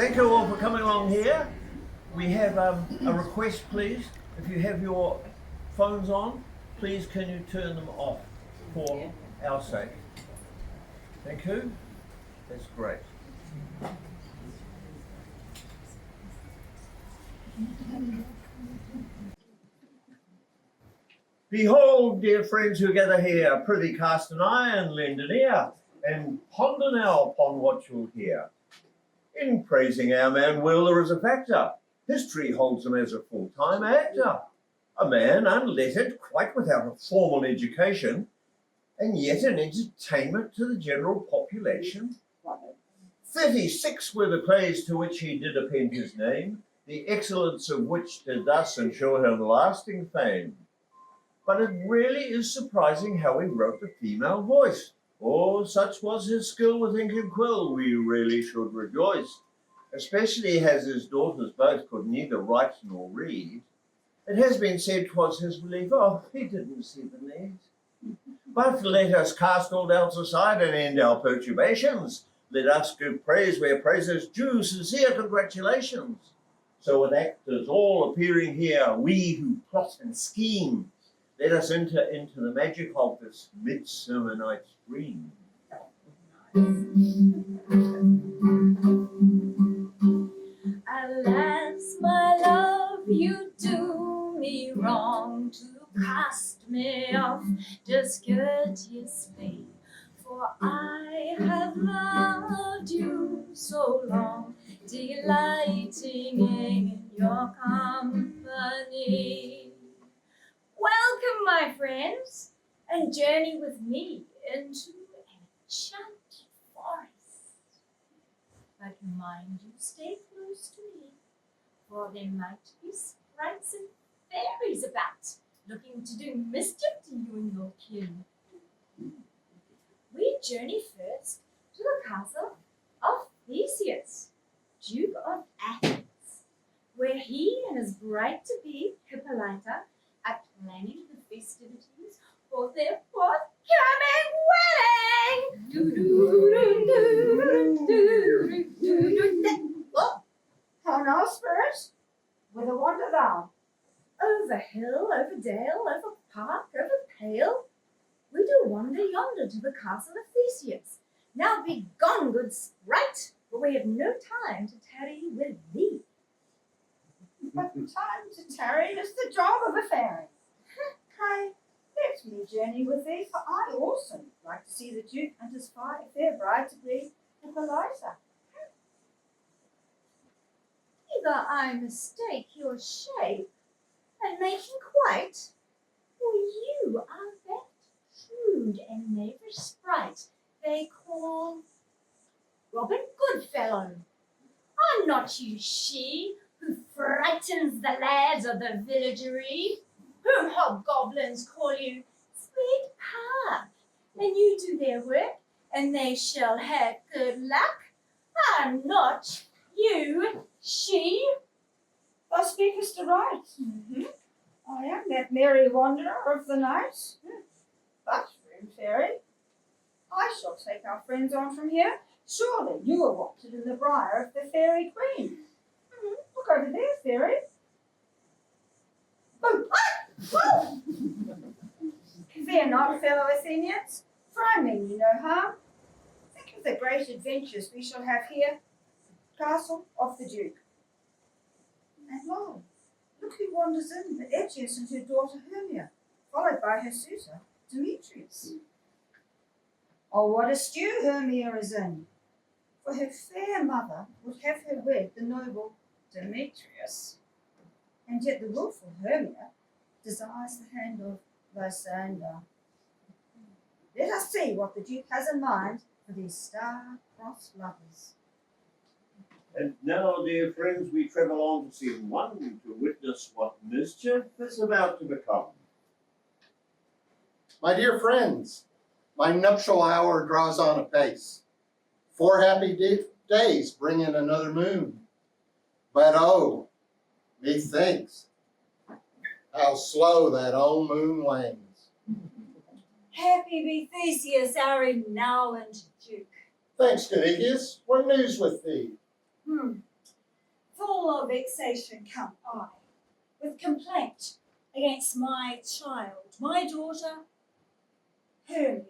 Thank you all for coming along here. We have a request, please. If you have your phones on, please can you turn them off for our sake. Thank you. That's great. Behold, dear friends who gather here, prithee cast an eye and lend an ear, and ponder now upon what you'll hear. In praising our man Will, there is a factor. History holds him as a full-time actor. A man unlettered, quite without a formal education, and yet an entertainment to the general population. 36 were the plays to which he did append his name, the excellence of which did thus ensure him lasting fame. But it really is surprising how he wrote the female voice. Oh, such was his skill with ink and quill, we really should rejoice, especially as his daughters both could neither write nor read. It has been said 'twas his belief, oh, he didn't see the need. But let us cast all doubts aside and end our perturbations. Let us give praise where praise is due, sincere congratulations. So with actors all appearing here, we who plot and scheme, let us enter into the magic of this Midsummer Night's Dream. Alas, my love, you do me wrong to cast me off discourteously, for I have loved you so long, delighting in your company. Welcome, my friends, and journey with me into an enchanted forest. But mind you, stay close to me, for there might be sprites and fairies about, looking to do mischief to you and your kin. We journey first to the castle of Theseus, Duke of Athens, where he and his bride-to-be, Hippolyta, are planning the festivities for their forthcoming wedding. What? How now, Spirit? Whither wander thou? Over hill, over dale, over park, over pale, we do wander yonder to the castle of Theseus. Now be gone, good sprite, for we have no time to tarry with thee. But time to tarry is the job of a fairy. Pray, let me journey with thee, for I also like to see the Duke and his fair bride-to-be, Hippolyta. Either I mistake your shape and making quite, or you are that shrewd and knavish sprite they call Robin Goodfellow. Are not you she who frightens the lads of the villagery, whom hobgoblins call you sweet path, and you do their work, and they shall have good luck? Are not you she? Thou speakest aright. I am that merry wanderer of the night. But, friend fairy, I shall take our friends on from here. Surely you are wanted in the briar of the fairy queen. Look over there, fairy. Oh, ah! Fear not, fellow Athenians, for I mean you no harm. Think of the great adventures we shall have here. Castle of the Duke. And lo, look who wanders in, but Egeus and her daughter Hermia, followed by her suitor, Demetrius. Oh, what a stew Hermia is in, for her fair mother would have her wed the noble Demetrius, and yet the wilful Hermia desires the hand of Lysander. Let us see what the Duke has in mind for these star-crossed lovers. And now, dear friends, we travel on to scene one to witness what mischief is about to become. My dear friends, my nuptial hour draws on apace. 4 happy days bring in another moon. But oh, methinks how slow that old moon wanes. Happy be Theseus, our renowned Duke. Thanks, good Aegeus. What news with thee? Full of vexation come I, with complaint against my child, my daughter, Hermia.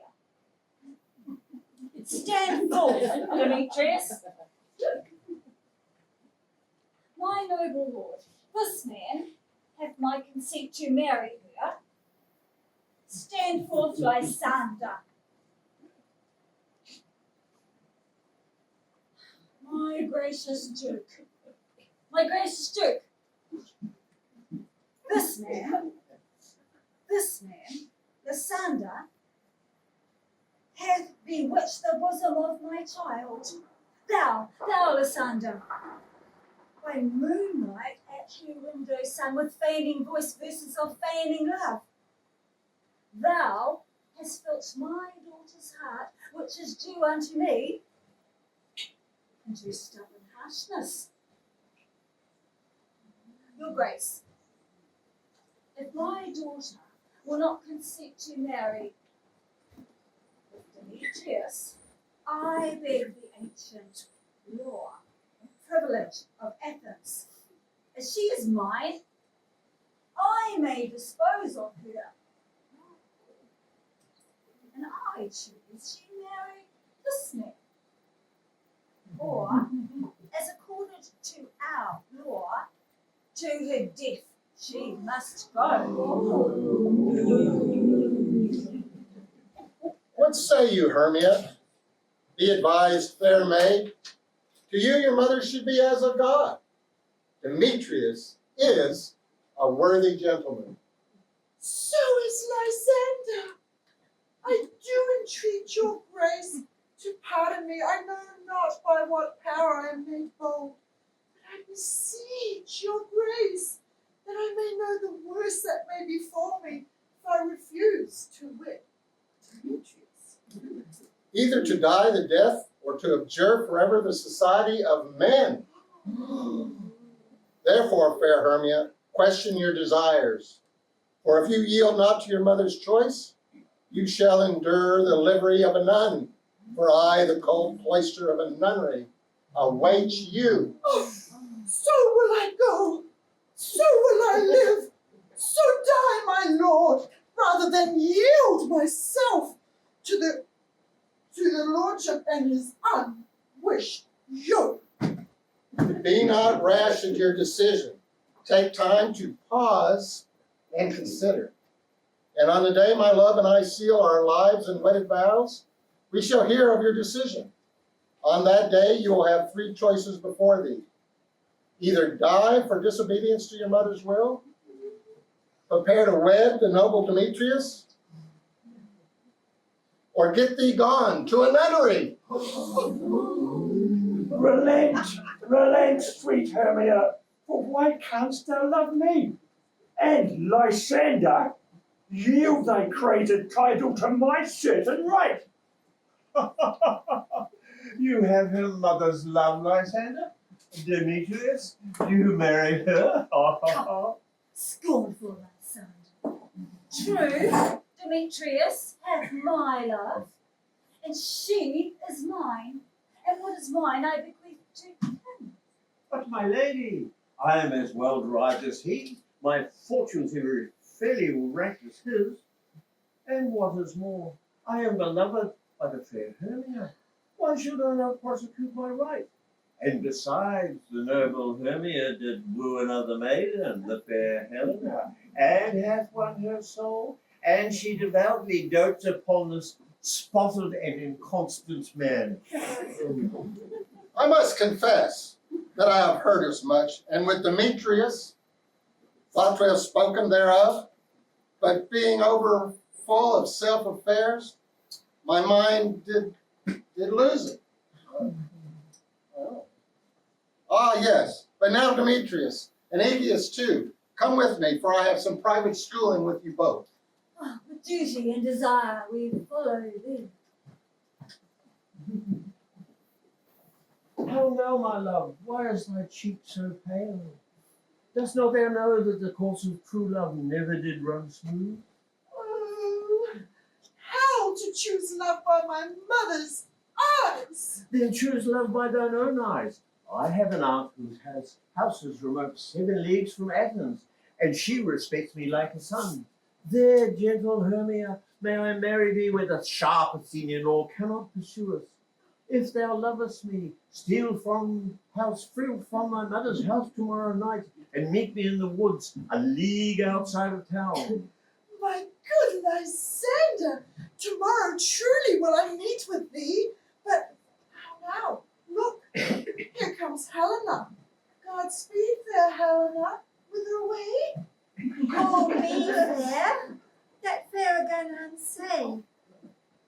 Stand forth, Demetrius. My noble lord, this man hath my consent to marry her. Stand forth, Lysander. My gracious Duke, this man, Lysander, hath bewitched the bosom of my child. Thou, Lysander, by moonlight at her window sung with feigning voice verses of feigning love. Thou hast filched my daughter's heart, which is due unto me, into stubborn harshness. Your Grace, if my daughter will not consent to marry with Demetrius, I beg the ancient law and privilege of Athens, as she is mine, I may dispose of her. And I choose she marry this man. Or, as accorded to our law, to her death she must go. What say you, Hermia? Be advised, fair maid. To you, your mother should be as a god. Demetrius is a worthy gentleman. So is Lysander. I do entreat your grace to pardon me. I know not by what power I am made bold, but I beseech your grace that I may know the worst that may befall me if I refuse to wit Demetrius. Either to die the death or to abjure forever the society of men. Therefore, fair Hermia, question your desires. For if you yield not to your mother's choice, you shall endure the livery of a nun. For I, the cold cloister of a nunnery, await you. Oh, so will I go, so will I live, so die, my lord, rather than yield myself to the lordship and his unwished yoke. Be not rash in your decision. Take time to pause and consider. And on the day my love and I seal our lives and wedded vows, we shall hear of your decision. On that day you will have three choices before thee. Either die for disobedience to your mother's will, prepare to wed the noble Demetrius, or get thee gone to a nunnery. Relent, sweet Hermia, for why canst thou love me? And Lysander, yield thy crated title to my certain right. You have her mother's love, Lysander. Demetrius, you marry her. Scornful Lysander. True, Demetrius hath my love, and she is mine, and what is mine I bequeath to him. But my lady, I am as well derived as he. My fortunes are fairly ranked as his. And what is more, I am beloved by the fair Hermia. Why should I not prosecute my right? And besides, the noble Hermia did woo another maiden, the fair Helena, and hath won her soul, and she devoutly dotes upon this spotted and inconstant man. I must confess that I have heard as much, and with Demetrius, thought to have spoken thereof, but being over full of self-affairs, my mind did lose it. Ah, yes, but now Demetrius, and Aegeus too, come with me, for I have some private schooling with you both. Oh, with duty and desire we follow thee. How now, my love, why is thy cheek so pale? Dost not thou know that the course of true love never did run smooth? Oh, how to choose love by my mother's eyes? Then choose love by thine own eyes. I have an aunt who has houses remote 7 leagues from Athens, and she respects me like a son. There, gentle Hermia, may I marry thee where the sharp Athenian law cannot pursue us. If thou lovest me, steal from my mother's house tomorrow night, and meet me in the woods, a league outside of town. My good Lysander, tomorrow truly will I meet with thee, but how now? Look, here comes Helena. Godspeed, fair Helena, whither away? Call me fair? That fair again unsay.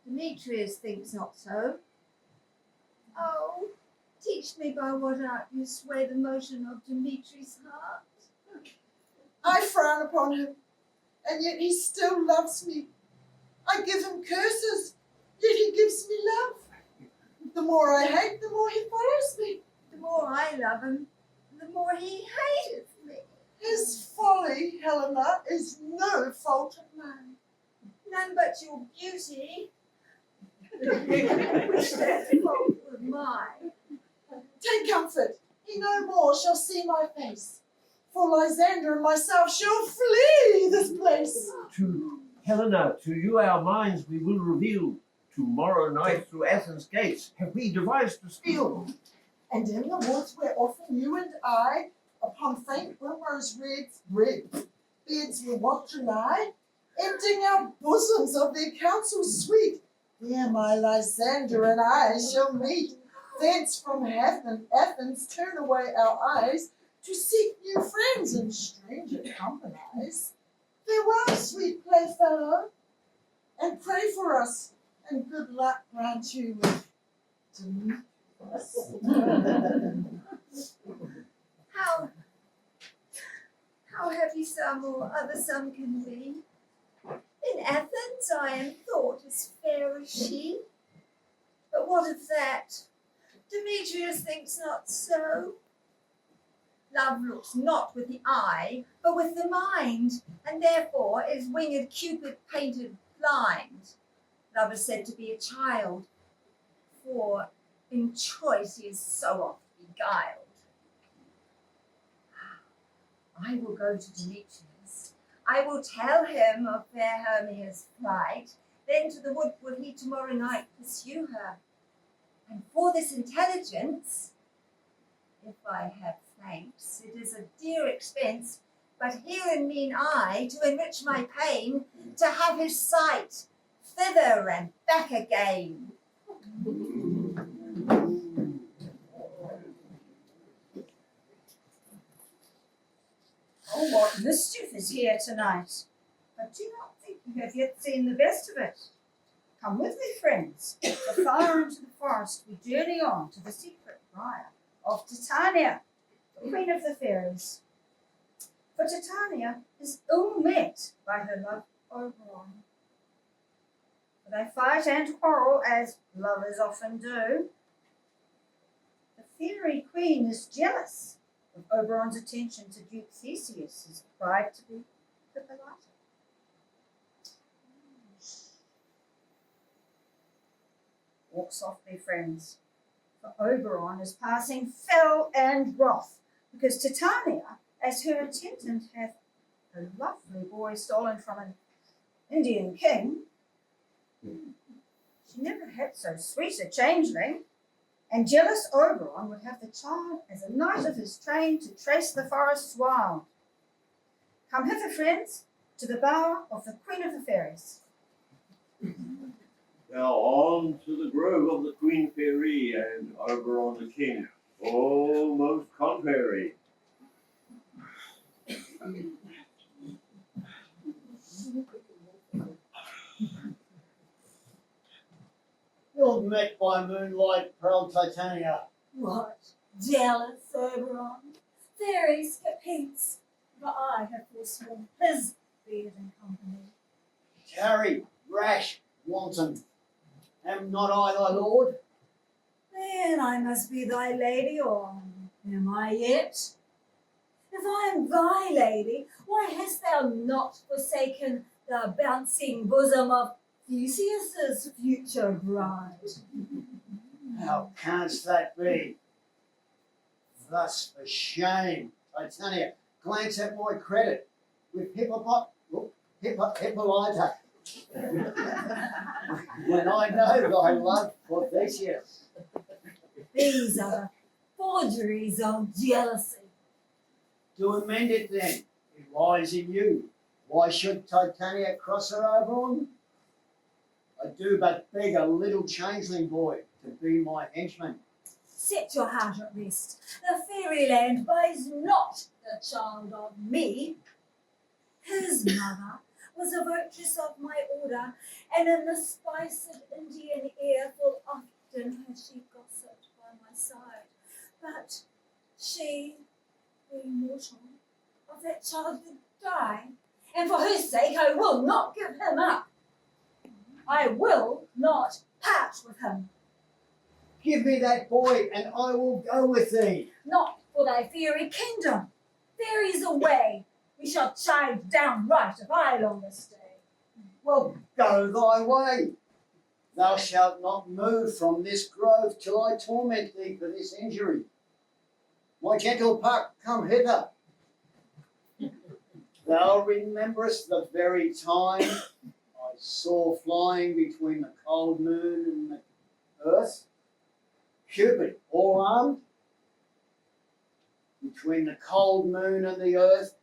Demetrius thinks not so. Oh, teach me by what art you sway the motion of Demetrius' heart. I frown upon him, and yet he still loves me. I give him curses, yet he gives me love. The more I hate, the more he follows me. The more I love him, the more he hateth me. His folly, Helena, is no fault of mine. None but your beauty, which that fault of mine. Take comfort, he no more shall see my face. For Lysander and myself shall flee this place. To Helena, to you our minds we will reveal. Tomorrow night through Athens' gates have we devised to steal. And in the woods where often you and I, upon faint primrose red beds will wont to lie, emptying our bosoms of their counsel sweet, there my Lysander and I shall meet. Thence from Athens turn away our eyes to seek new friends and stranger companies. Farewell, sweet playfellow, and pray for us, and good luck grant you with Demetrius. How heavy some or other some can be. In Athens I am thought as fair as she. But what of that? Demetrius thinks not so. Love looks not with the eye, but with the mind, and therefore is winged Cupid painted blind. Love is said to be a child, for in choice he is so oft beguiled. I will go to Demetrius. I will tell him of fair Hermia's flight. Then to the wood will he tomorrow night pursue her. And for this intelligence, if I have thanks, it is a dear expense, but herein mean I, to enrich my pain, to have his sight thither and back again. Oh, what mischief is here tonight! But do not think you have yet seen the best of it. Come with me, friends. So far into the forest we journey on to the secret briar of Titania, the queen of the fairies. For Titania is ill met by her love Oberon. For they fight and quarrel as lovers often do. The fairy queen is jealous of Oberon's attention to Duke Theseus, his pride to be Hippolyta. Walk softly, friends, for Oberon is passing fell and wrath, because Titania, as her attendant, hath a lovely boy stolen from an Indian king. She never had so sweet a changeling, and jealous Oberon would have the child as a knight of his train to trace the forests wild. Come hither, friends, to the bower of the Queen of the Fairies. Now on to the grove of the Queen Fairy and Oberon the King. Oh, most contrary. You're met by moonlight, proud Titania. What? Jealous Oberon? Fairies, capiz, for I have forsworn his beard and company. Tarry, rash, wanton. Am not I thy lord? Then I must be thy lady, or am I yet? If I am thy lady, why hast thou not forsaken the bouncing bosom of Theseus's future bride? How canst that be? Thus for shame, Titania, glance at my credit with Hippolyta. When I know thy love for Theseus. These are the forgeries of jealousy. To amend it then, it lies in you. Why should Titania cross her Oberon? I do but beg a little changeling boy to be my henchman. Set your heart at rest. The fairyland buys not the child of me. His mother was a virtuous of my order, and in the spice of Indian air full often has she gossiped by my side. But she, being mortal, of that child would die, and for her sake I will not give him up. I will not part with him. Give me that boy, and I will go with thee. Not for thy fairy kingdom. Fairies away. We shall chide downright if I longer stay. Well, go thy way. Thou shalt not move from this grove till I torment thee for this injury. My gentle puck, come hither. Thou rememberest the very time I saw flying between the cold moon and the earth, Cupid all armed, between the cold moon and the earth,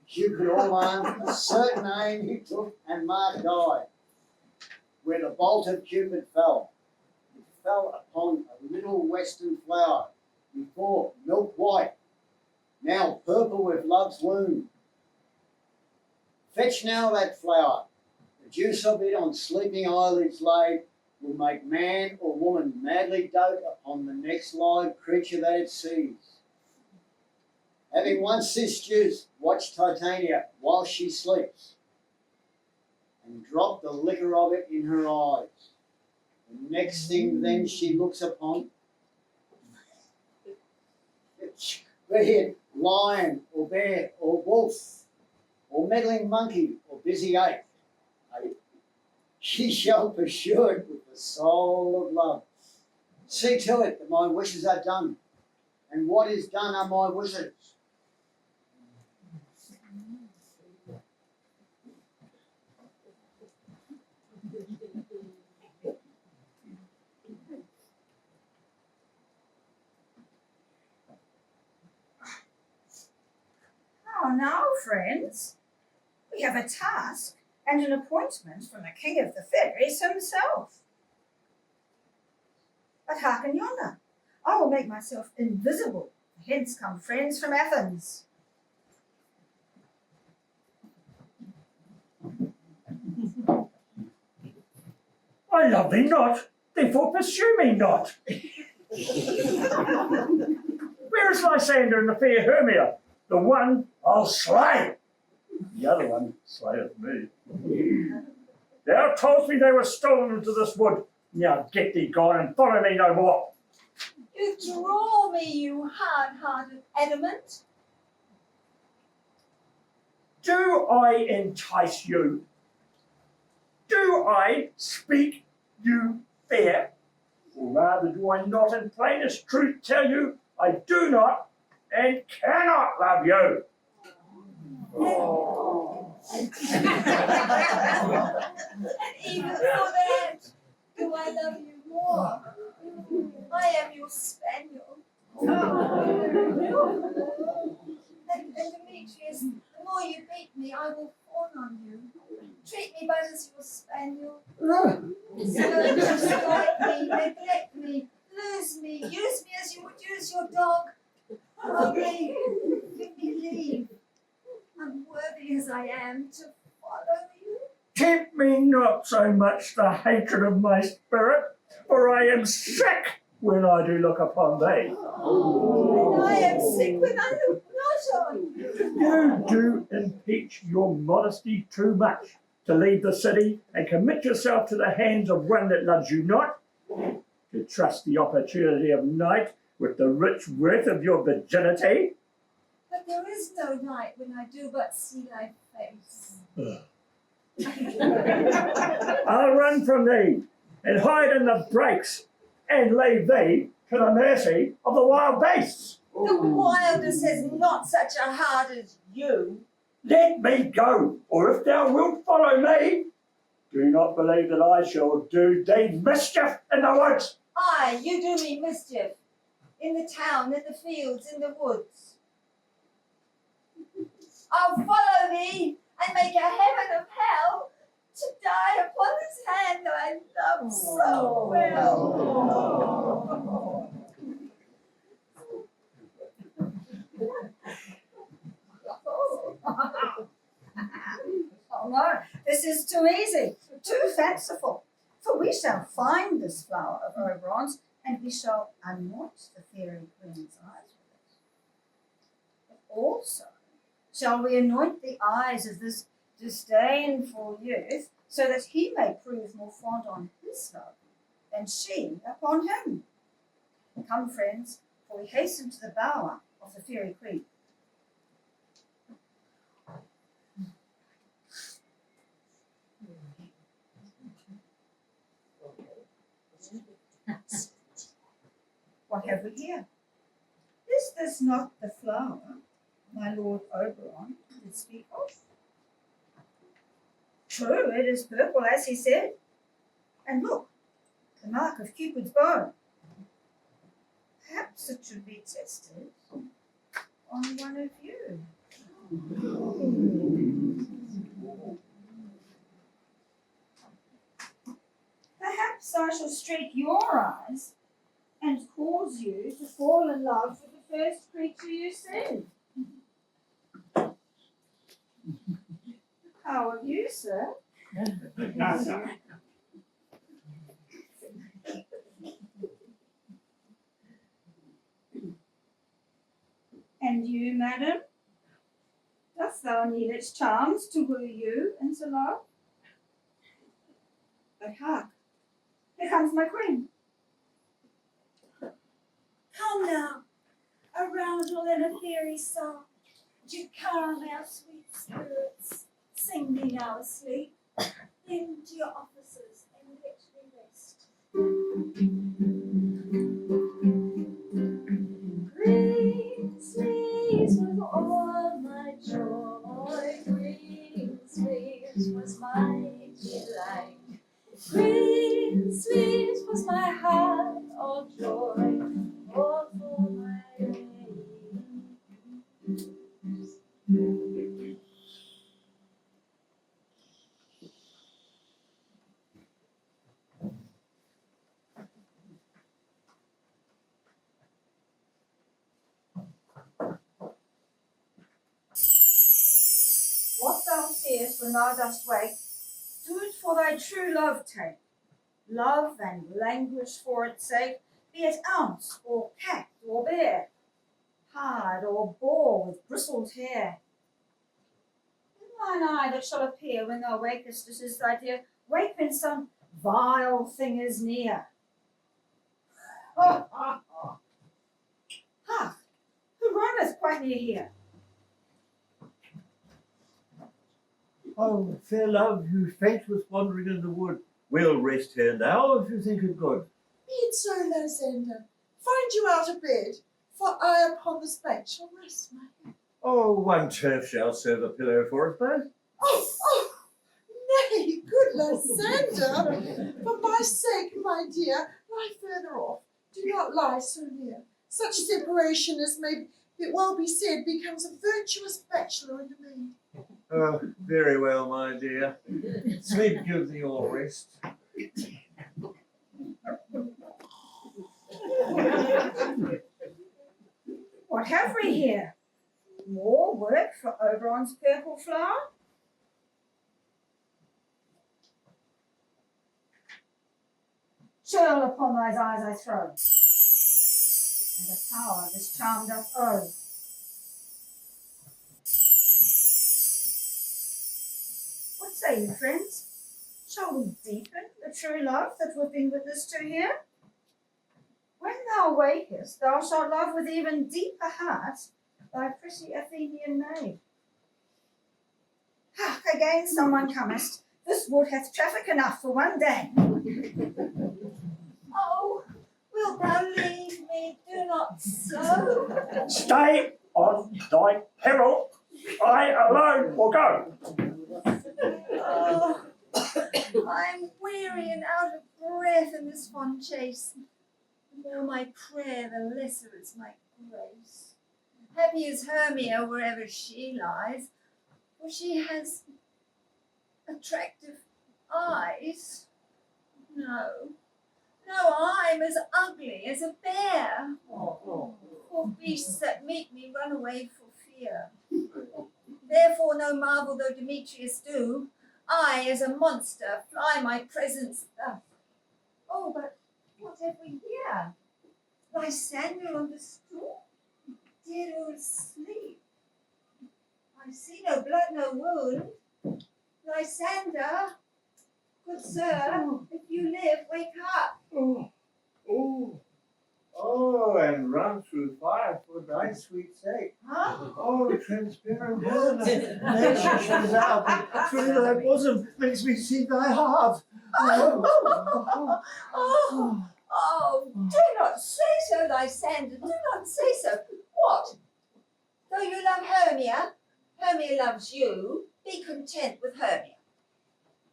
Cupid all armed, a certain aim he took and marked I, where the bolt of Cupid fell. It fell upon a little western flower, before milk white, now purple with love's wound. Fetch now that flower, the juice of it on sleeping eyelids laid will make man or woman madly dote upon the next live creature that it sees. Having once this juice, watch Titania while she sleeps, and drop the liquor of it in her eyes. The next thing then she looks upon, be it lion or bear or wolf, or meddling monkey or busy ape, she shall pursue it with the soul of love. See to it that my wishes are done, and what is done are my wishes. Oh, now, friends, we have a task and an appointment from the king of the fairies himself. But hearken yonder, I will make myself invisible. Hence come friends from Athens. I love thee not, therefore pursue me not. Where is Lysander and the fair Hermia? The one I'll slay, the other one slayeth me. Thou toldst me they were stolen into this wood. Now get thee gone and follow me no more. You draw me, you hard-hearted adamant. Do I entice you? Do I speak you fair? Or rather do I not in plainest truth tell you I do not and cannot love you? And even for that, do I love you more? I am your spaniel. And Demetrius, the more you beat me, I will fawn on you. Treat me but as your spaniel. Slight me, neglect me, lose me, use me as you would use your dog. Only give me leave, unworthy as I am, to follow you. Tempt me not so much the hatred of my spirit, for I am sick when I do look upon thee. And I am sick when I look not on you. You do impeach your modesty too much to leave the city and commit yourself to the hands of one that loves you not, to trust the opportunity of night with the rich worth of your virginity. But there is no night when I do but see thy face. I'll run from thee and hide in the breaks and leave thee to the mercy of the wild beasts. The wildest has not such a heart as you. Let me go, or if thou wilt follow me, do not believe that I shall do thee mischief in the woods. Aye, you do me mischief. In the town, in the fields, in the woods. I'll follow thee and make a heaven of hell to die upon this hand that I love so well. Oh no, this is too easy, too fanciful. For we shall find this flower of Oberon's, and we shall anoint the fairy queen's eyes with it. But also shall we anoint the eyes of this disdainful youth, so that he may prove more fond on his love than she upon him. Come, friends, for we hasten to the bower of the fairy queen. What have we here? Is this not the flower my Lord Oberon did speak of? True, it is purple, as he said. And look, the mark of Cupid's bow. Perhaps it should be tested on one of you. Perhaps I shall streak your eyes and cause you to fall in love with the first creature you see. How of you, sir? And you, madam? Dost thou need its charms to woo you into love? But hark, here comes my queen. Come now, a roundel and a fairy song, to calm our sweet spirits. Sing me now asleep, then to your offices and let me rest. Green sleeves was all my joy, green sleeves was my delight, green sleeves was my heart all joy. All for my lady. What thou seest when thou dost wake, do it for thy true love take. Love and languish for its sake, be it ounce or cat or bear, hard or boar with bristled hair. In thine eye that shall appear when thou wakest, it is thy dear. Wake when some vile thing is near. Hark, who runneth quite near here? Oh, fair love, whose fate was wandering in the wood, we'll rest here now, if you think it good. Be it so, Lysander. Find you out of bed, for I upon this bank shall rest my head. Oh, one turf shall serve a pillow for us both. Oh, nay, good Lysander. For my sake, my dear, lie further off. Do not lie so near. Such separation as may it well be said becomes a virtuous bachelor and a maid. Oh, very well, my dear. Sleep gives thee all rest. What have we here? More work for Oberon's purple flower? Churl upon thine eyes I throw, and the power this charm doth owe. What say you, friends? Shall we deepen the true love that we've been witness to here? When thou wakest, thou shalt love with even deeper heart thy pretty Athenian maid. Hark, again someone comest. This wood hath traffic enough for one day. Oh, wilt thou leave me do not so. Stay on thy peril. I alone will go. Oh, I'm weary and out of breath in this fond chase. The more my prayer, the lesser is my grace. Happy is Hermia wherever she lies, for she has attractive eyes. No, I'm as ugly as a bear. Poor beasts that meet me run away for fear. Therefore no marvel though Demetrius do, I as a monster fly my presence thus. Oh, but what have we here? Lysander on the straw, dead or asleep. I see no blood, no wound. Lysander, good sir, if you live, wake up. Oh, and run through fire for thy sweet sake. Huh? Oh, transparent Helena, nature shines out, and through thy bosom makes me see thy heart. Do not say so, Lysander, do not say so. What? Though you love Hermia, Hermia loves you, be content with Hermia.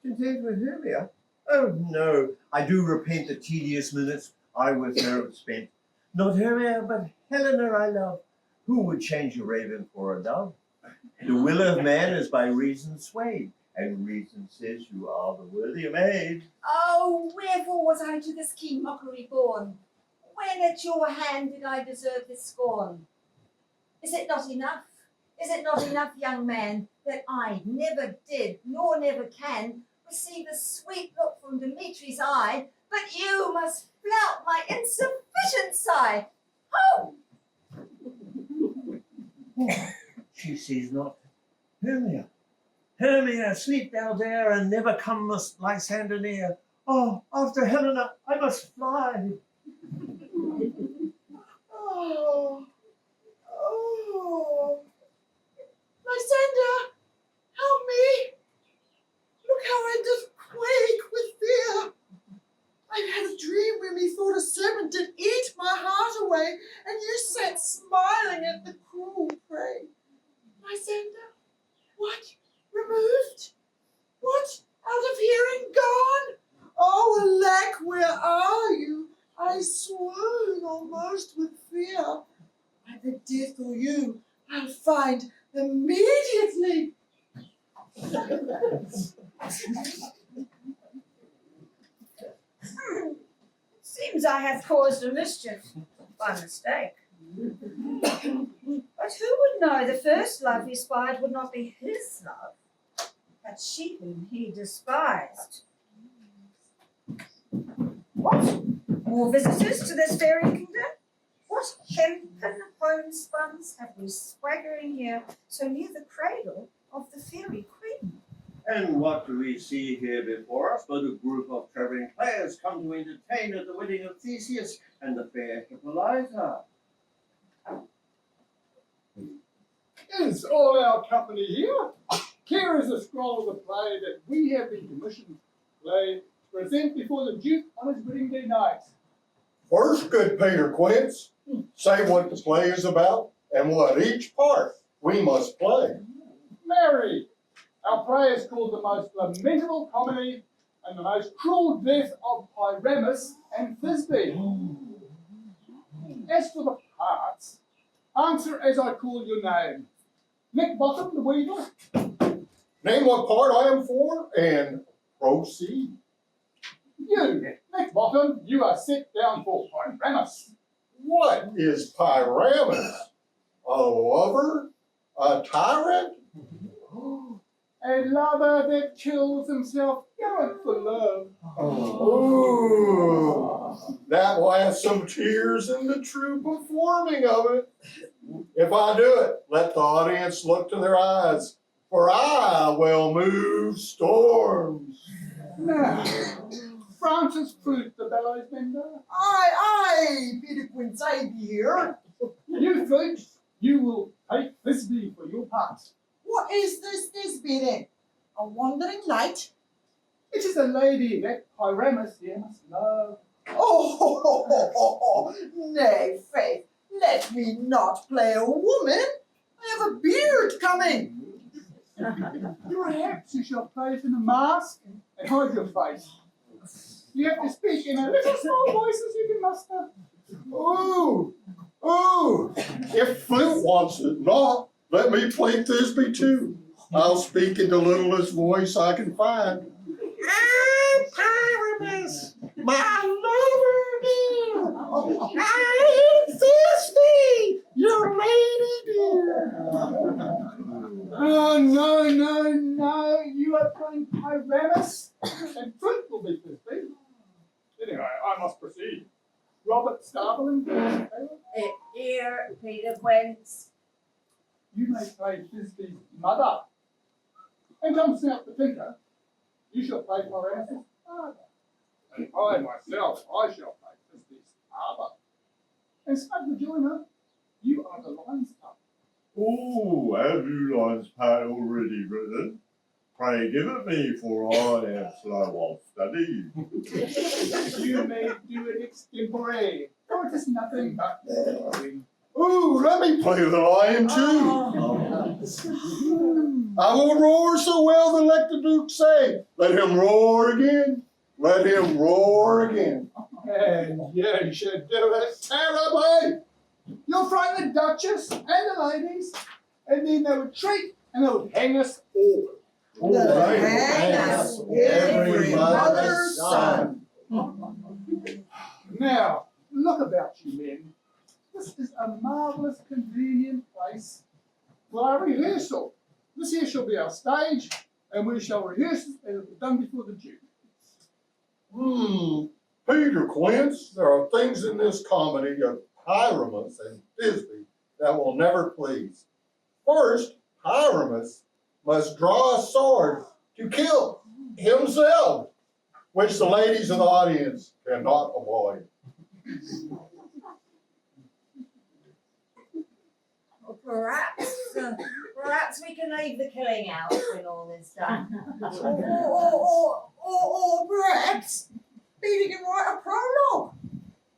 Content with Hermia? Oh, no, I do repent the tedious minutes I with her have spent. Not Hermia, but Helena I love. Who would change a raven for a dove? The will of man is by reason swayed, and reason says you are the worthier maid. Oh, wherefore was I to this keen mockery born? When at your hand did I deserve this scorn? Is it not enough? Is it not enough, young man, that I never did, nor never can, receive a sweet look from Demetrius' eye, but you must flout my insufficient sigh? Oh! She sees not. Hermia, Hermia, sleep thou there, and never comest Lysander near. Oh, after Helena I must fly. Oh. Lysander, help me. Look how I just quake with fear. I've had a dream where methought a serpent did eat my heart away, and you sat smiling at the cruel prey. Lysander, what? Removed? What? Out of hearing gone? Oh, alack, where are you? I swoon almost with fear. Either death or you, I'll find immediately. Seems I have caused a mischief by mistake. But who would know the first love he spied would not be his love, but she whom he despised? What? More visitors to this fairy kingdom? What hempen homespuns have we swaggering here so near the cradle of the fairy queen? And what do we see here before us but a group of travelling players come to entertain at the wedding of Theseus and the fair Hippolyta? Is all our company here? Here is a scroll of the play that we have been commissioned to play to present before the Duke on his wedding day night. First, good Peter Quince, say what the play is about and what each part we must play. Mary, our play is called The Most Lamentable Comedy and the Most Cruel Death of Pyramus and Thisbe. As for the parts, answer as I call your name. Nick Bottom, the weaver. Name what part I am for and proceed. You, Nick Bottom, you are set down for Pyramus. What is Pyramus? A lover? A tyrant? A lover that kills himself going for love. Ooh, that will have some tears in the true performing of it. If I do it, let the audience look to their eyes, for I will move storms. Now, Francis Fruit, the bellows bender. Aye, Peter Quince, I be here. You, Fruit, you will take Thisbe for your part. What is this bidding? A wandering knight? It is a lady that Pyramus here must love. Oh, nay, faith, let me not play a woman. I have a beard coming. Perhaps you shall play it in a mask and hide your face. You have to speak in a little small voice as you can muster. Ooh, if Flint wants it not, let me play Thisbe too. I'll speak in the littlest voice I can find. I'm Pyramus, my lover dear. I'm Thisbe, your lady dear. Oh, no, you are playing Pyramus, and Flint will be Thisbe. Anyway, I must proceed. Robert Starveling, Here, Peter Quince. you may play Thisbe's mother. And Tom Snout the Tinker, you shall play Pyramus' father. And I myself, I shall play Thisbe's father. And Snug the Joiner, you are the lion's pup. Oh, have you lines part already written? Pray give it me, for I am slow of study. You may do it extempore, for it is nothing but boring. Ooh, let me play the lion too. I will roar so well that let the Duke say, let him roar again, let him roar again. And you should do it terribly. You'll frighten the Duchess and the ladies, and then they would treat and they would hang us all. Oh, they hang us, every mother's son. Now, look about you men. This is a marvellous, convenient place for our rehearsal. This here shall be our stage, and we shall rehearse it as it was done before the Duke. Peter Quince, there are things in this comedy of Pyramus and Thisbe that will never please. First, Pyramus must draw a sword to kill himself, which the ladies of the audience cannot avoid. Well, perhaps we can leave the killing out when all is done. Or perhaps Peter can write a prologue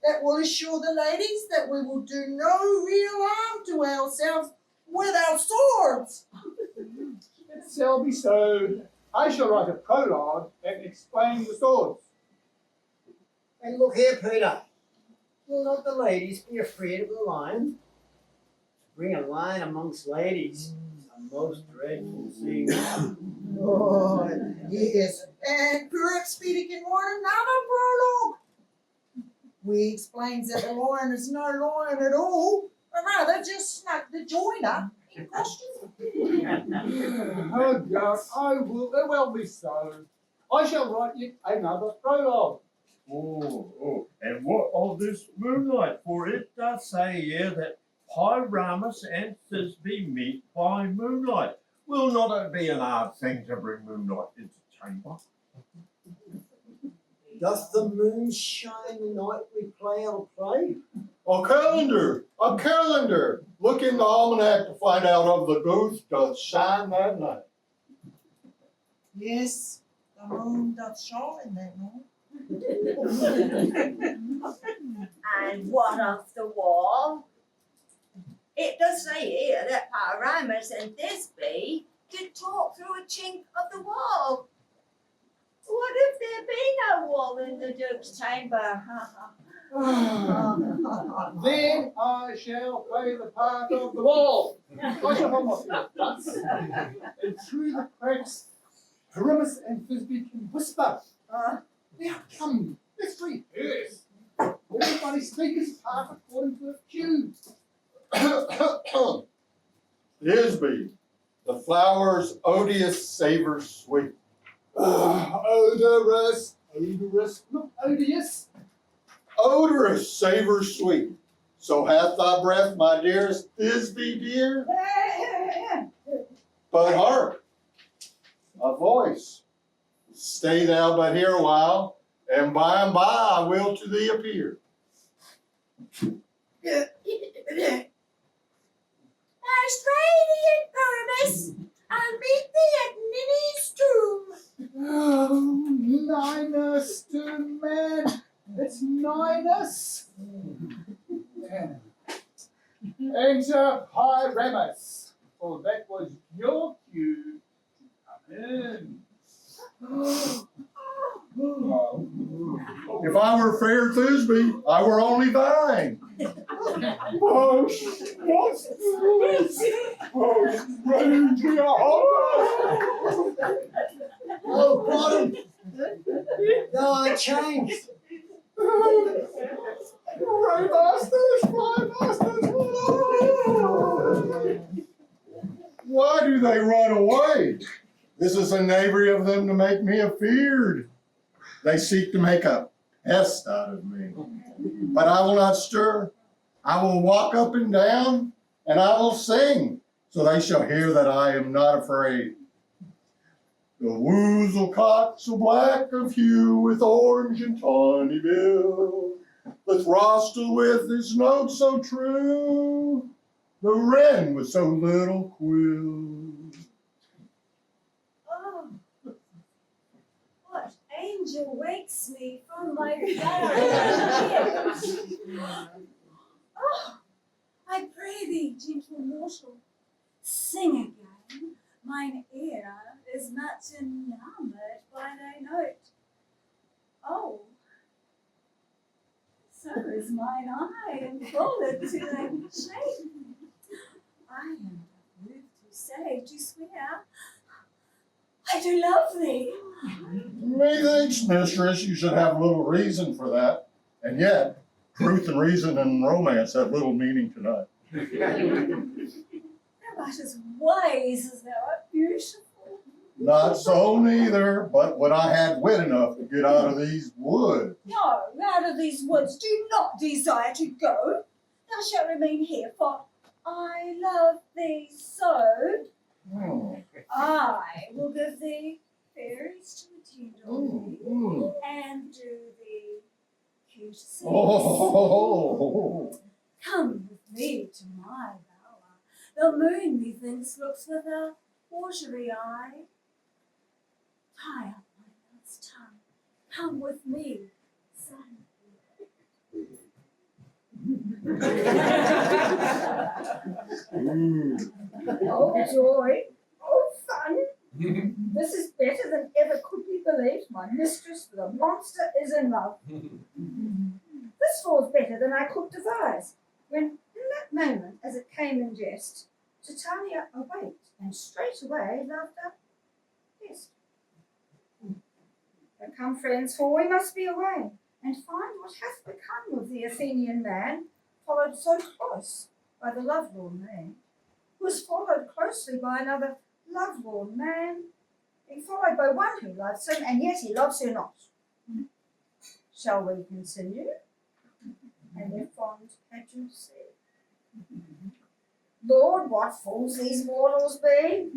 that will assure the ladies that we will do no real harm to ourselves with our swords. It shall be so. I shall write a prologue and explain the swords. And look here, Peter. Will not the ladies be afraid of the lion? To bring a lion amongst ladies is a most dreadful thing. Oh, yes. And perhaps Peter can write another prologue. We explains that the lion is no lion at all, but rather just Snug the Joiner in costume. Oh God, it will be so. I shall write yet another prologue. And what of this moonlight? For it does say here that Pyramus and Thisbe meet by moonlight. Will not it be an hard thing to bring moonlight into chamber? Doth the moon shine the night we play our play? A calendar. Look in the almanac to find out of the ghost doth shine that night. Yes, the moon doth shine that night. And what of the wall? It does say here that Pyramus and Thisbe did talk through a chink of the wall. What if there be no wall in the Duke's chamber? Then I shall play the part of the wall. I shall hold my finger thus, and through the cracks, Pyramus and Thisbe can whisper. Now come, let's rehearse. Everybody speak his part according to a cue. Thisbe, the flowers odious savor sweet. Odorous, not odious. Odorous savor sweet. So hath thy breath, my dearest Thisbe dear. But hark, a voice. Stay thou but here a while, and by I will to thee appear. Most radiant Pyramus, I'll meet thee at Ninny's tomb. Oh, Ninus to man, It's minus 10. Enter Pyramus, for that was your cue to come in. If I were fair Thisbe, I were only thine. Oh, what's this? Oh, stranger, Oh, bottom. No, I changed. Fly masters! Why do they run away? This is a knavery of them to make me afeard. They seek to make a pest out of me. But I will not stir. I will walk up and down, and I will sing, so they shall hear that I am not afraid. The woozle cock so black of hue, with orange and tawny bill, the throstle with his note so true, the wren with so little quill. Oh, what angel wakes me from my barren Oh, I pray thee, gentle mortal, sing again. Mine ear is much enamored by thy note. Oh, so is mine eye enfolded to thy shape. I am moved to say, to swear, I do love thee. Methinks, mistress, you should have little reason for that, and yet truth and reason and romance have little meaning tonight. Thou art as wise as thou art beautiful. Not so neither, but when I had wit enough to get out of these woods. No, out of these woods do not desire to go. Thou shalt remain here, for I love thee so. I will give thee fairies to attend on thee, and do thee courtesies. Oh. Come with me to my bower. The moon, methinks, looks with a watery eye. Tie up my love's tongue. Come with me, son. Oh, joy. Oh, fun. This is better than ever could be believed. My mistress, the monster, is in love. This falls better than I could devise. When, in that moment, as it came in jest, Titania awaked, and straightway loved her best. But come, friends, for we must be away, and find what hath become of the Athenian man, followed so close by the lovelorn maid, who is followed closely by another lovelorn man, being followed by one who loves him, and yet he loves her not. Shall we continue? And their fond pageant see. Lord, what fools these mortals be!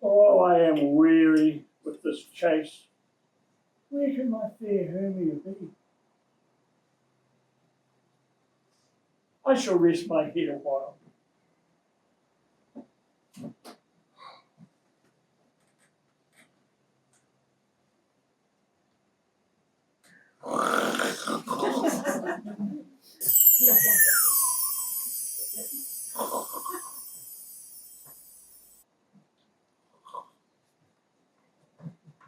Oh, I am weary with this chase. Where can my fair Hermia be? I shall rest my head a while.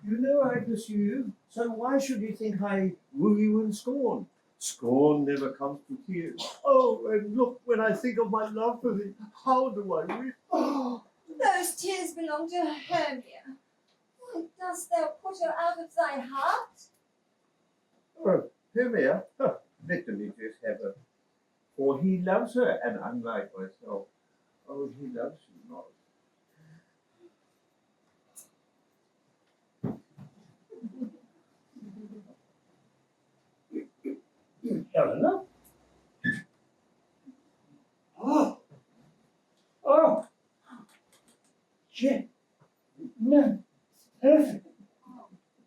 You know I pursue, so why should you think I woo you in scorn? Scorn never comes to tears. Oh, and look, when I think of my love for thee, how do I weep? Oh, Those tears belong to Hermia. Why dost thou put her out of thy heart? oh Hermia, let Demetrius have her. For he loves her, and unlike myself, oh, he loves you not. Helena? Oh! Yeah. No. Perfect.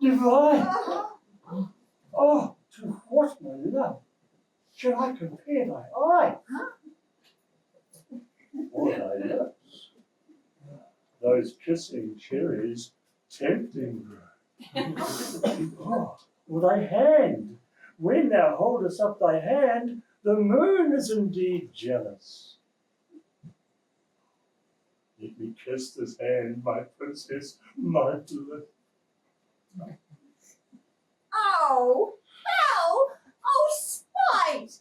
Divine. Oh, to what, my love, shall I compare thy eye? Or thy lips? those kissing cherries tempting grow. Oh, will thy hand, when thou holdest up thy hand, the moon is indeed jealous. Let me kiss this hand, my princess, my bliss. Oh, how? Oh, spite!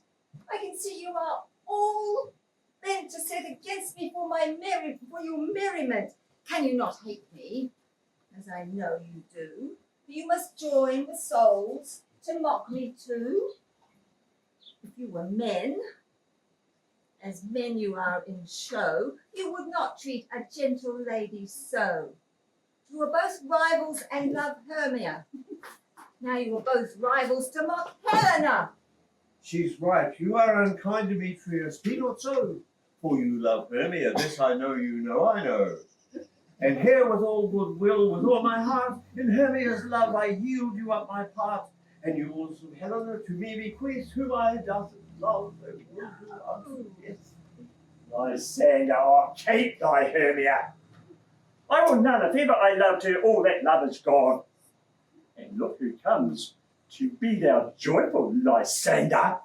I can see you are all bent to set against me for your merriment. Can you not hate me, as I know you do? For you must join with souls to mock me too. If you were men, as men you are in show, you would not treat a gentle lady so. You are both rivals and love Hermia. Now you are both rivals to mock Helena. She's right. You are unkind, Demetrius. Be not so. For you love Hermia. This I know, you know, I know. And here with all good will, with all my heart, in Hermia's love I yield you up my part, and you also, Helena, to me bequeath, whom I doth love and will do unto death. Lysander, I'll keep thy Hermia. I will none if ever I loved her, all that love is gone. And look who comes, to be thou joyful, Lysander,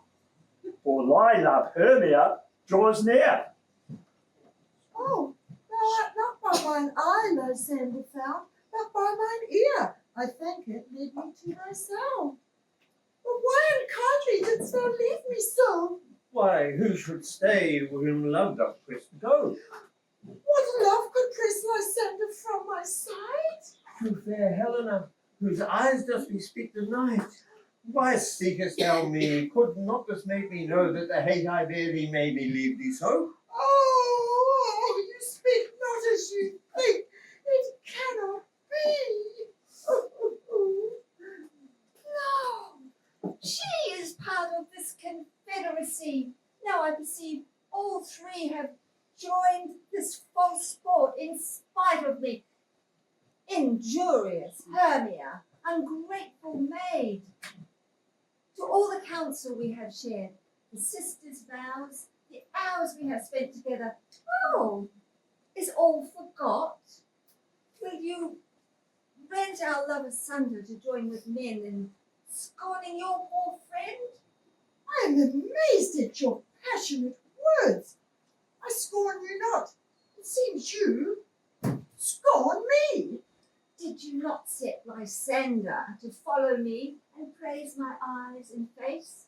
for thy love Hermia draws near. Oh, thou art not by mine eye, Lysander found, but by mine ear. I thank it led me to thy sound. But why unkindly didst thou leave me so? Why, who should stay whom love doth press to go? What love could press Lysander from my side? To fair Helena, whose eyes doth bespeak the night. Why seekest thou me? Could not this make me know that the hate I bear thee made me leave thee so? Oh, you speak not as you think. It cannot be. No, she is part of this confederacy. Now I perceive all three have joined this false sport in spite of me. Injurious Hermia, ungrateful maid. To all the counsel we have shared, the sisters' vows, the hours we have spent together, oh, is all forgot? Will you rent our love asunder to join with men in scorning your poor friend? I am amazed at your passionate words. I scorn you not. It seems you scorn me. Did you not set Lysander to follow me and praise my eyes and face?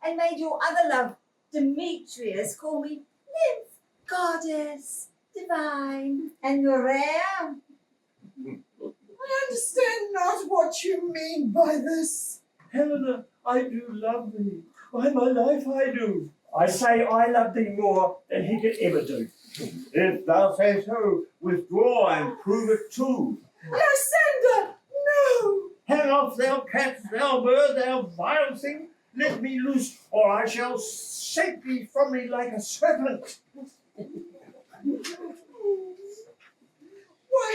And made your other love, Demetrius, call me nymph, goddess, divine, and rare? I understand not what you mean by this. Helena, I do love thee. By my life I do. I say I love thee more than he could ever do. If thou say so, withdraw and prove it too. Lysander, no! Hang off, thou cat, thou bird, thou vile thing. Let me loose, or I shall shake thee from me like a serpent. Why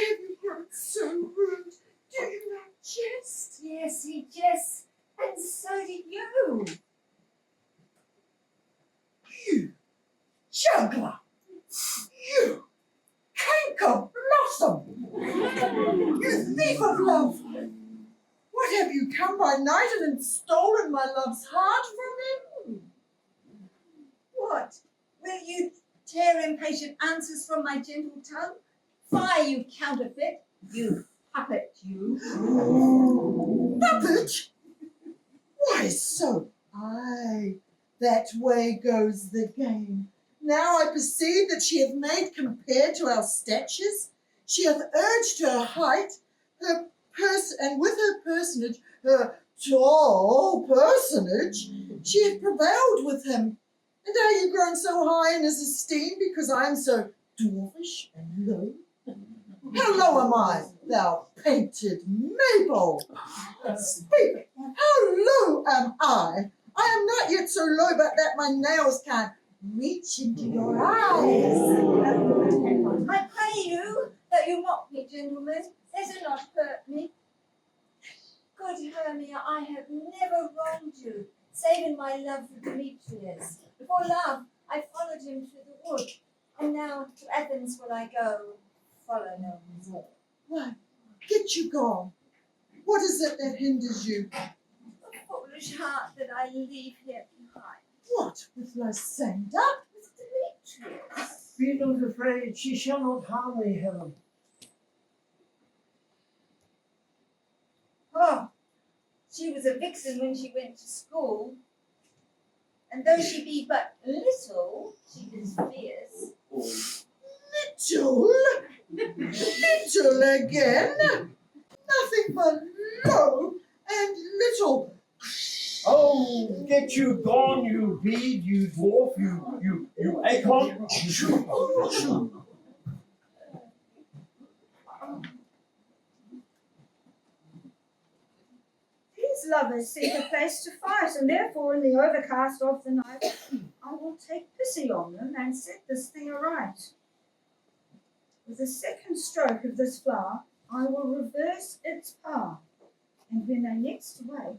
have you grown so rude? Do you not jest? Yes, he jests, and so did you. You, juggler! You, canker blossom! You thief of love! What have you come by night and stolen my love's heart from him? What? Will you tear impatient answers from my gentle tongue? Fie, you counterfeit, you puppet, you. Puppet? Why so? Aye, that way goes the game. Now I perceive that she hath made compared to our statures. She hath urged her height, her and with her personage, her tall personage, she hath prevailed with him. And are you grown so high in his esteem because I am so dwarfish and low? How low am I, thou painted Maypole? Speak, how low am I? I am not yet so low but that my nails can't reach into your eyes. I pray you that you mock me, gentlemen. Let it not hurt me. Good Hermia, I have never wronged you, save in my love for Demetrius. For love, I followed him through the wood, and now to Athens will I go, follow no more. Why, get you gone. What is it that hinders you? A foolish heart that I leave here behind. What, with Lysander? With Demetrius. Be not afraid, she shall not harm thee, Helen. Oh, she was a vixen when she went to school. And though she be but little, she is fierce. Little? Little again? Nothing but low and little. Oh, get you gone, you bead, you dwarf, you acorn. These lovers seek a place to fight, and therefore, in the overcast of the night, I will take pity on them and set this thing aright. With a second stroke of this flower, I will reverse its power, and when they next away,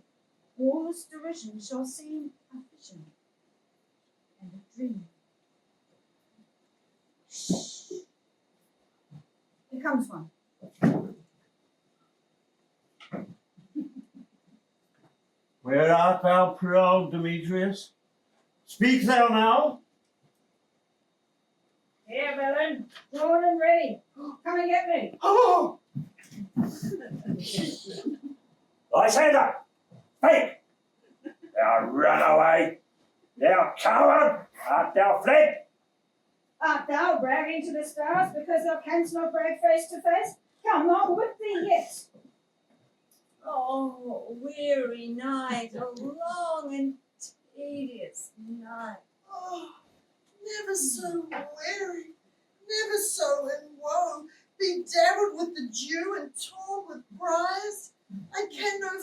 all this derision shall seem a vision and a dream. Shh. Here comes one. Where art thou, proud Demetrius? Speak thou now. Here, villain, drawn and ready. Come and get me. Oh, Lysander, speak! Thou runaway! Thou coward! Art thou fled? Art thou bragging to the stars because thou canst not brag face to face? Come, I'll whip thee yet. Oh, weary night, a long and tedious night. oh, never so weary, never so in woe, bedabbled with the dew and torn with briars. I can no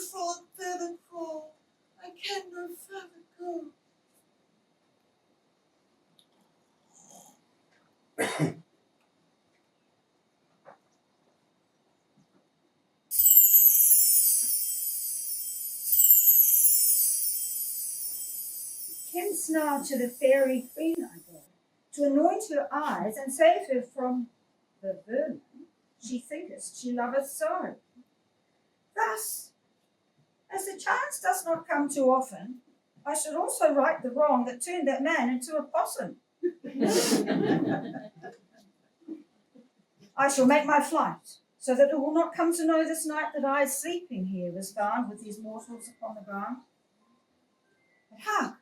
further crawl, I can no further go. Hence now to the fairy queen I go, to anoint her eyes and save her from the vermin she thinketh she loveth so. Thus, as the chance does not come too often, I should also right the wrong that turned that man into a possum. I shall make my flight, so that it will not come to know this night that I, sleeping here, was found with these mortals upon the ground. But hark!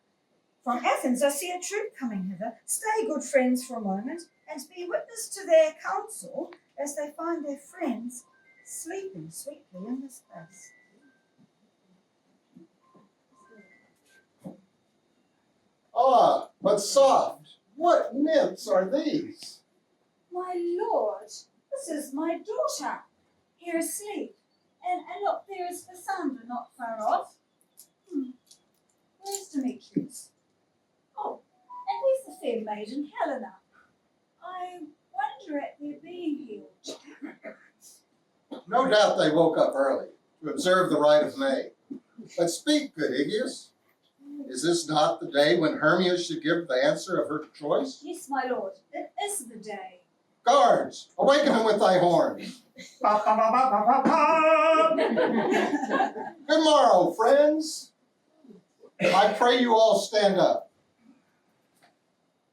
From Athens I see a troop coming hither. Stay, good friends, for a moment, and be witness to their counsel as they find their friends sleeping sweetly in this place. Ah, but soft, what nymphs are these? My lord, this is my daughter, here asleep. And look, there is Cassandra not far off. Where's Demetrius? Oh, and there's the fair maiden Helena. I wonder at their being here. No doubt they woke up early to observe the rite of May. But speak, good Aegeus. Is this not the day when Hermia should give the answer of her choice? Yes, my lord, it is the day. Guards, awaken him with thy horns. Good morrow, friends. I pray you all stand up.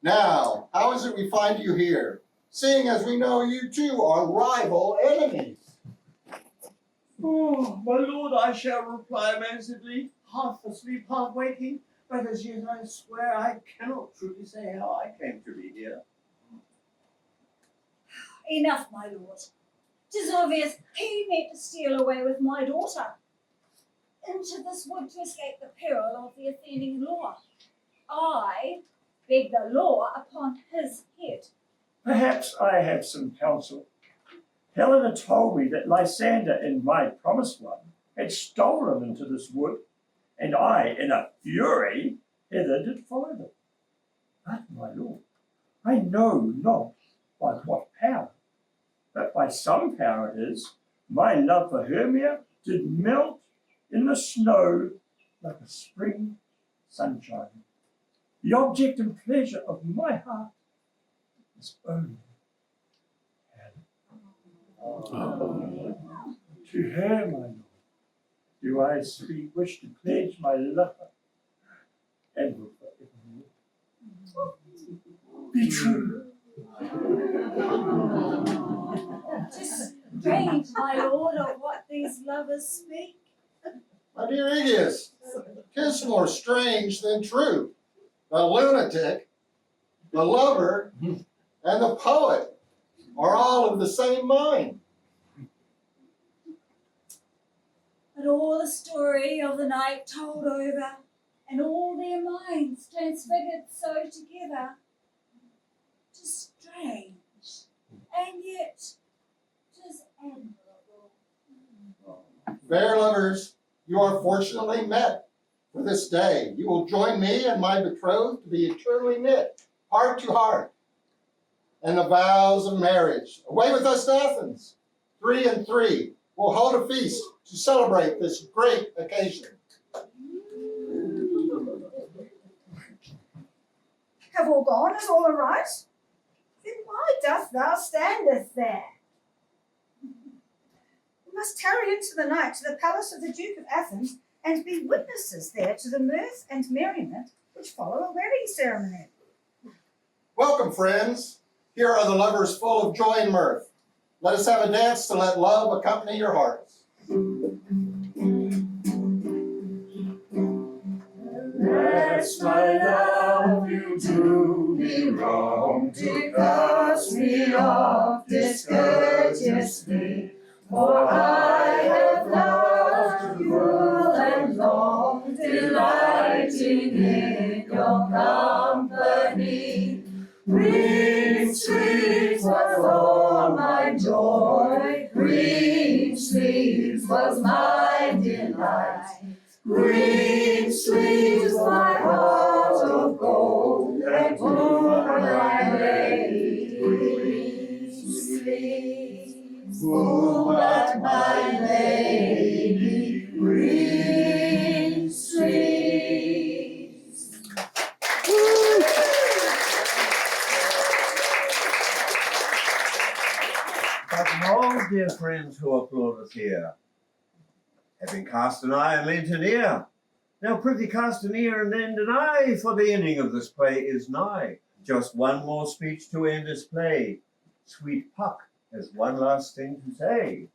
Now, how is it we find you here, seeing as we know you two are rival enemies? Oh, my lord, I shall reply amazedly, half asleep, half waking, but as yet I swear I cannot truly say how I came to be here. Enough, my lord. 'Tis obvious he meant to steal away with my daughter into this wood to escape the peril of the Athenian law. I beg the law upon his head. Perhaps I have some counsel. Helena told me that Lysander and my promised one had stolen into this wood, and I, in a fury, hither did follow them. But, my lord, I know not by what power, but by some power it is, my love for Hermia did melt in the snow like a spring sunshine. The object and pleasure of my heart is only Helen. To her, my lord, do I wish to pledge my love and will forevermore be true. Tis strange, my lord, of what these lovers speak. My dear Aegeus, 'tis more strange than true. The lunatic, the lover, and the poet are all of the same mind. But all the story of the night told over, and all their minds transfigured so together. 'Tis strange, and yet 'tis admirable. Fair lovers, you are fortunately met for this day. You will join me and my betrothed to be eternally knit, heart to heart, and the vows of marriage. Away with us to Athens. 3 and 3 will hold a feast to celebrate this great occasion. Have all gone? Is all aright? Then why dost thou standeth there? We must tarry into the night to the palace of the Duke of Athens, and be witnesses there to the mirth and merriment which follow a wedding ceremony. Welcome, friends. Here are the lovers full of joy and mirth. Let us have a dance to let love accompany your hearts. Lest my love you do me wrong, to cast me off discourteously, for I have loved you full and long, delighting in your company. Green sleeves was all my joy, green sleeves was my delight. Green sleeves my heart of gold, and for my lady green sleeves. Oh, but my lady green sleeves. But know, dear friends who applaud us here, having cast an eye and lent an ear, now prithee cast an ear and lend an eye, for the ending of this play is nigh. Just one more speech to end this play. Sweet Puck has one last thing to say.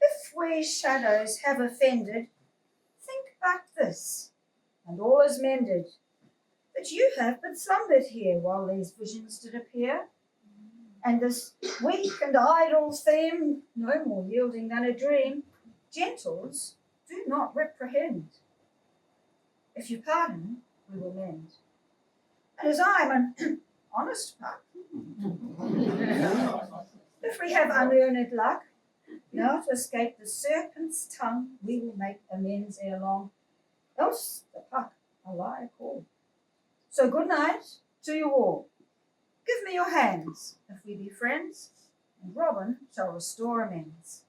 If we shadows have offended, think but this, and all is mended, that you have but slumbered here while these visions did appear, and this weak and idle theme, no more yielding than a dream, gentles, do not reprehend. If you pardon, we will mend. And as I am an honest Puck, if we have unearned luck, now to escape the serpent's tongue, we will make amends ere long, else the Puck a liar call. So good night to you all. Give me your hands, if we be friends, and Robin shall restore amends.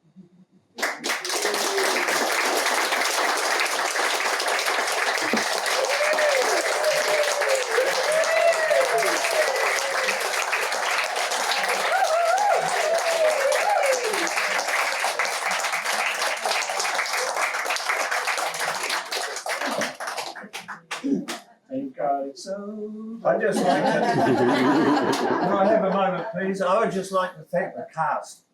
Thank God it's so. I'd just like to, can I have a moment, please? I would just like to thank the cast,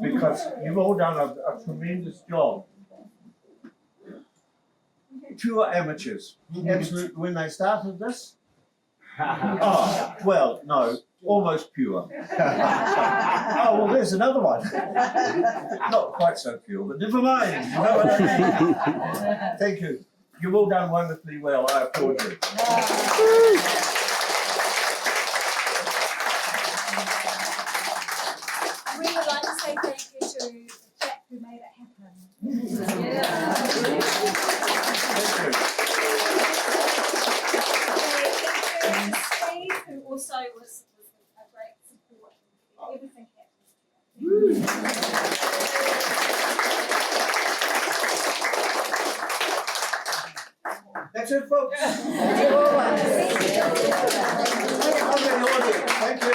because you've all done a tremendous job. Pure amateurs. Absolute, when they started this? Oh, well, no, almost pure. Oh, well, there's another one. Not quite so pure, but never mind. You know what I mean? Thank you. You've all done wonderfully well. I applaud you. We would like to say thank you to the chap who made it happen. Thank you to Steve, who also was a great support in everything That's it, folks. Thank you.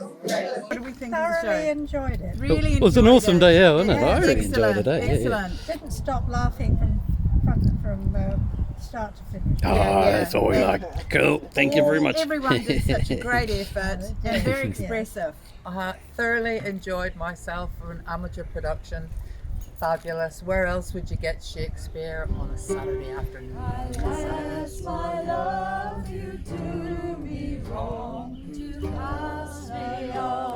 What do we think of the Thoroughly show? enjoyed it. Really It was an enjoyed awesome it. day out, wasn't it? Yeah, I really enjoyed the day. Yeah, yeah. Excellent. Didn't stop laughing from start to finish. Oh, that's all we like. Cool. Thank you very much. Everyone did such a great effort and very expressive. Thoroughly enjoyed myself for an amateur production. Fabulous. Where else would you get Shakespeare on a Saturday afternoon? Unless my love you do me wrong, to pass me on.